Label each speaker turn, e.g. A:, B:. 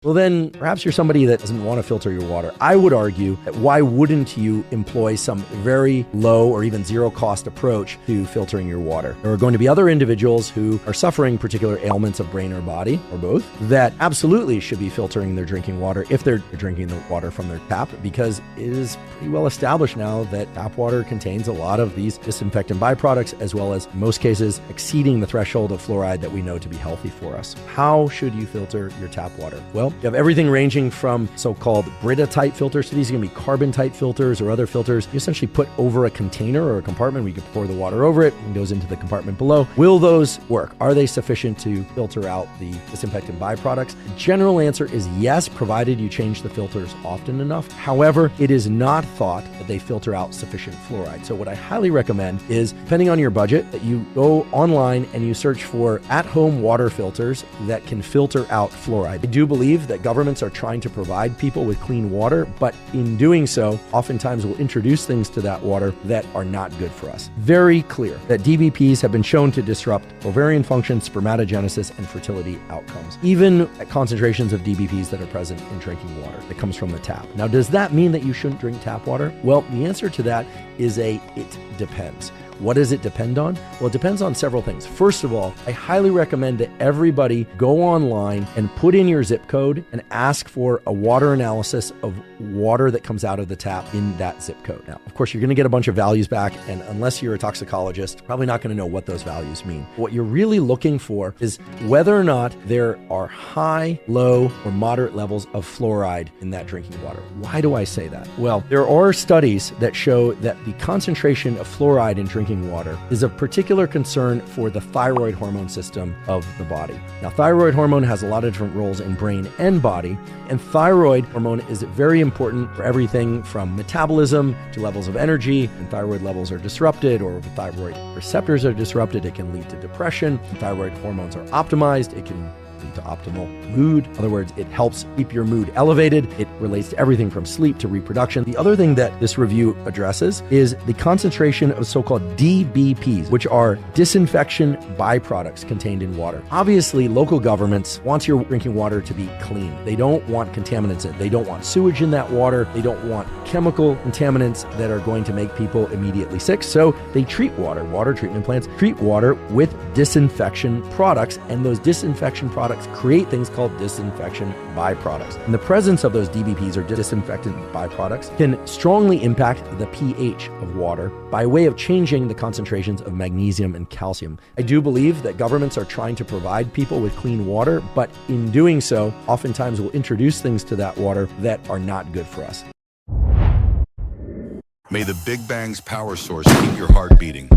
A: well then perhaps you're somebody that doesn't want to filter your water. I would argue that why wouldn't you employ some very low or even zero cost approach to filtering your water? There are going to be other individuals who are suffering particular ailments of brain or body, or both, that absolutely should be filtering their drinking water if they're drinking the water from their tap, because it is pretty well established now that tap water contains a lot of these disinfectant byproducts, as well as in most cases exceeding the threshold of fluoride that we know to be healthy for us. How should you filter your tap water? Well, you have everything ranging from so-called Brita type filters. So these are going to be carbon type filters or other filters you essentially put over a container or a compartment where you can pour the water over it and goes into the compartment below. Will those work? Are they sufficient to filter out the disinfectant byproducts? The general answer is yes, provided you change the filters often enough. However, it is not thought that they filter out sufficient fluoride. So what I highly recommend is, depending on your budget, that you go online and you search for at-home water filters that can filter out fluoride. I do believe that governments are trying to provide people with clean water, but in doing so, oftentimes will introduce things to that water that are not good for us. Very clear that DBPs have been shown to disrupt ovarian function, spermatogenesis, and fertility outcomes, even at concentrations of DBPs that are present in drinking water that comes from the tap. Now, does that mean that you shouldn't drink tap water? Well, the answer to that is it depends. What does it depend on? Well, it depends on several things. First of all, I highly recommend that everybody go online and put in your zip code and ask for a water analysis of water that comes out of the tap in that zip code. Now, of course, you're going to get a bunch of values back, and unless you're a toxicologist, probably not going to know what those values mean. What you're really looking for is whether or not there are high, low, or moderate levels of fluoride in that drinking water. Why do I say that? Well, there are studies that show that the concentration of fluoride in drinking water is of particular concern for the thyroid hormone system of the body. Now, thyroid hormone has a lot of different roles in brain and body, and thyroid hormone is very important for everything from metabolism to levels of energy. When thyroid levels are disrupted or if thyroid receptors are disrupted, it can lead to depression. When thyroid hormones are optimized, it can lead to optimal mood. In other words, it helps keep your mood elevated. It relates to everything from sleep to reproduction. The other thing that this review addresses is the concentration of so-called DBPs, which are disinfection byproducts contained in water. Obviously, local governments want your drinking water to be clean. They don't want contaminants in it. They don't want sewage in that water. They don't want chemical contaminants that are going to make people immediately sick. So they treat water treatment plants treat water with disinfection products, and those disinfection products create things called disinfection byproducts. And the presence of those DBPs or disinfectant byproducts can strongly impact the pH of water by way of changing the concentrations of magnesium and calcium. I do believe that governments are trying to provide people with clean water, but in doing so, oftentimes will introduce things to that water that are not good for us.
B: May the Big Bang's power source keep your heart beating.